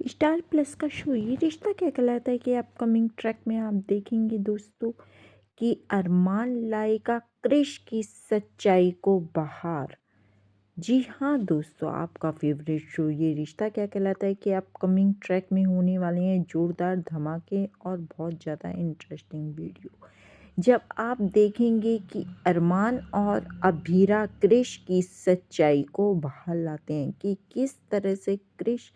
Star plus का show ये रिश्ता क्या कहलाता है कि अपकमिंग ट्रैक में आप देखेंगे दोस्तों कि अरमान लाएगा क्रिश की सच्चाई को बाहर। जी हाँ दोस्तों, आपका फेवरेट शो ये रिश्ता क्या कहलाता है कि अपकमिंग ट्रैक में होने वाले हैं जोरदार धमाके और बहुत ज़्यादा इंटरेस्टिंग वीडियो। जब आप देखेंगे कि अरमान और अभीरा क्रिश की सच्चाई को बाहर लाते हैं कि किस तरह से क्रिश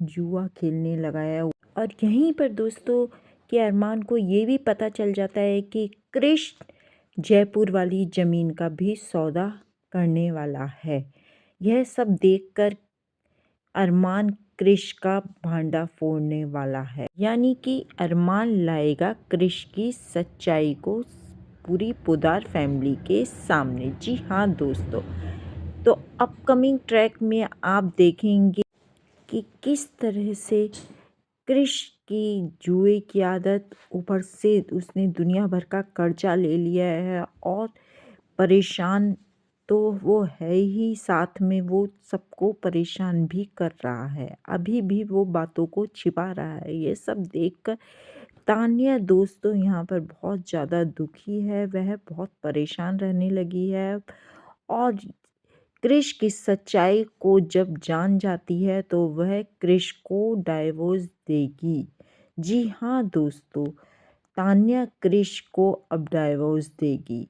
जुआ खेलने लगा है। और यहीं पर दोस्तों कि अरमान को ये भी पता चल जाता है कि क्रिश जयपुर वाली ज़मीन का भी सौदा करने वाला है। यह सब देखकर अरमान क्रिश का भांडा फोड़ने वाला है, यानी कि अरमान लाएगा क्रिश की सच्चाई को पूरी पोद्दार फैमिली के सामने। जी हाँ दोस्तों, तो अपकमिंग ट्रैक में आप देखेंगे कि किस तरह से क्रिश की जुए की आदत, ऊपर से उसने दुनिया भर का कर्जा ले लिया है और परेशान तो वो है ही, साथ में वो सबको परेशान भी कर रहा है। अभी भी वो बातों को छिपा रहा है। ये सब देखकर तान्या दोस्तों यहाँ पर बहुत ज़्यादा दुखी है, वह बहुत परेशान रहने लगी है और क्रिश की सच्चाई को जब जान जाती है तो वह क्रिश को डाइवोर्स देगी। जी हाँ दोस्तों, तान्या क्रिश को अब डाइवोर्स देगी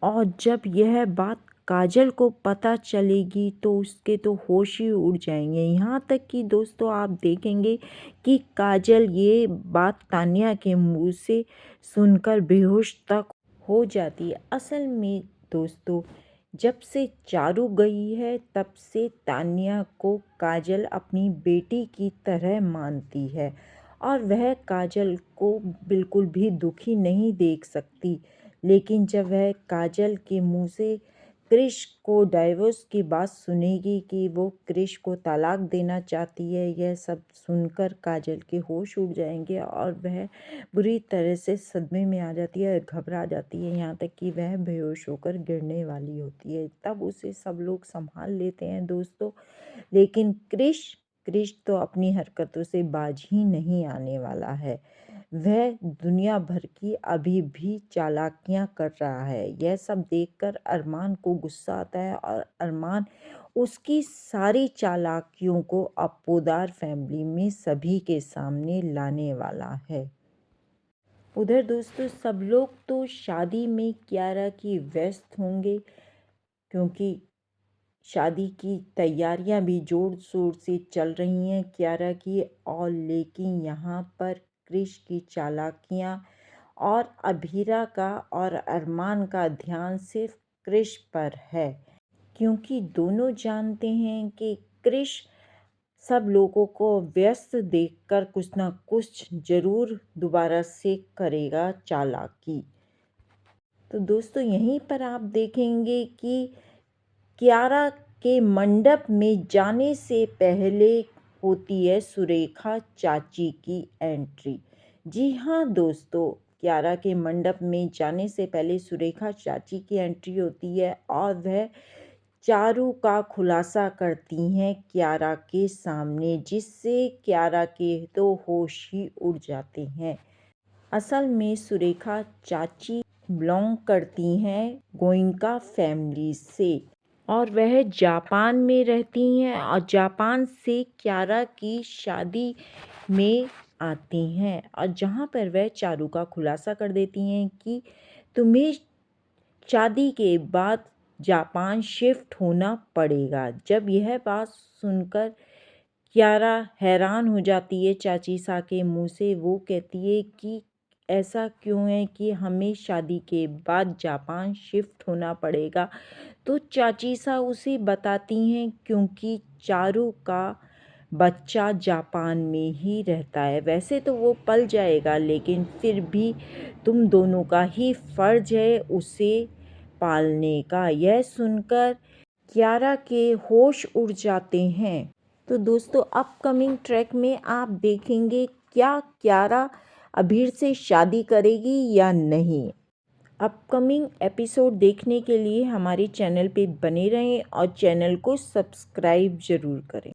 और जब यह बात काजल को पता चलेगी तो उसके तो होश ही उड़ जाएंगे। यहाँ तक कि दोस्तों आप देखेंगे कि काजल ये बात तान्या के मुंह से सुनकर बेहोश तक हो जाती है। असल में दोस्तों, जब से चारू गई है तब से तान्या को काजल अपनी बेटी की तरह मानती है और वह काजल को बिल्कुल भी दुखी नहीं देख सकती। लेकिन जब वह काजल के मुंह से क्रिश को डाइवोर्स की बात सुनेगी कि वो क्रिश को तलाक देना चाहती है, यह सब सुनकर काजल के होश उड़ जाएंगे और वह बुरी तरह से सदमे में आ जाती है, घबरा जाती है, यहाँ तक कि वह बेहोश होकर गिरने वाली होती है। तब उसे सब लोग संभाल लेते हैं दोस्तों, लेकिन क्रिश तो अपनी हरकतों से बाज ही नहीं आने वाला है। वह दुनिया भर की अभी भी चालाकियां कर रहा है। यह सब देखकर अरमान को गुस्सा आता है और अरमान उसकी सारी चालाकियों को अब पोद्दार फैमिली में सभी के सामने लाने वाला है। उधर दोस्तों सब लोग तो शादी में कियारा की व्यस्त होंगे, क्योंकि शादी की तैयारियां भी जोर शोर से चल रही हैं कियारा की। और लेकिन यहाँ पर क्रिश की चालाकियाँ और अभीरा का और अरमान का ध्यान सिर्फ क्रिश पर है, क्योंकि दोनों जानते हैं कि क्रिश सब लोगों को व्यस्त देखकर कुछ ना कुछ ज़रूर दोबारा से करेगा चालाकी। तो दोस्तों यहीं पर आप देखेंगे कि कियारा के मंडप में जाने से पहले होती है सुरेखा चाची की एंट्री। जी हाँ दोस्तों, कियारा के मंडप में जाने से पहले सुरेखा चाची की एंट्री होती है और वह चारू का खुलासा करती हैं कियारा के सामने, जिससे कियारा के तो होश ही उड़ जाते हैं। असल में सुरेखा चाची बिलोंग करती हैं गोइंका फैमिली से और वह जापान में रहती हैं और जापान से कियारा की शादी में आती हैं और जहाँ पर वह चारू का खुलासा कर देती हैं कि तुम्हें शादी के बाद जापान शिफ्ट होना पड़ेगा। जब यह बात सुनकर कियारा हैरान हो जाती है चाची सा के मुंह से। वो कहती है कि ऐसा क्यों है कि हमें शादी के बाद जापान शिफ्ट होना पड़ेगा। तो चाची सा उसे बताती हैं क्योंकि चारू का बच्चा जापान में ही रहता है। वैसे तो वो पल जाएगा, लेकिन फिर भी तुम दोनों का ही फर्ज है उसे पालने का। यह सुनकर कियारा के होश उड़ जाते हैं। तो दोस्तों अपकमिंग ट्रैक में आप देखेंगे क्या कियारा अभीर से शादी करेगी या नहीं। अपकमिंग एपिसोड देखने के लिए हमारे चैनल पे बने रहें और चैनल को सब्सक्राइब ज़रूर करें।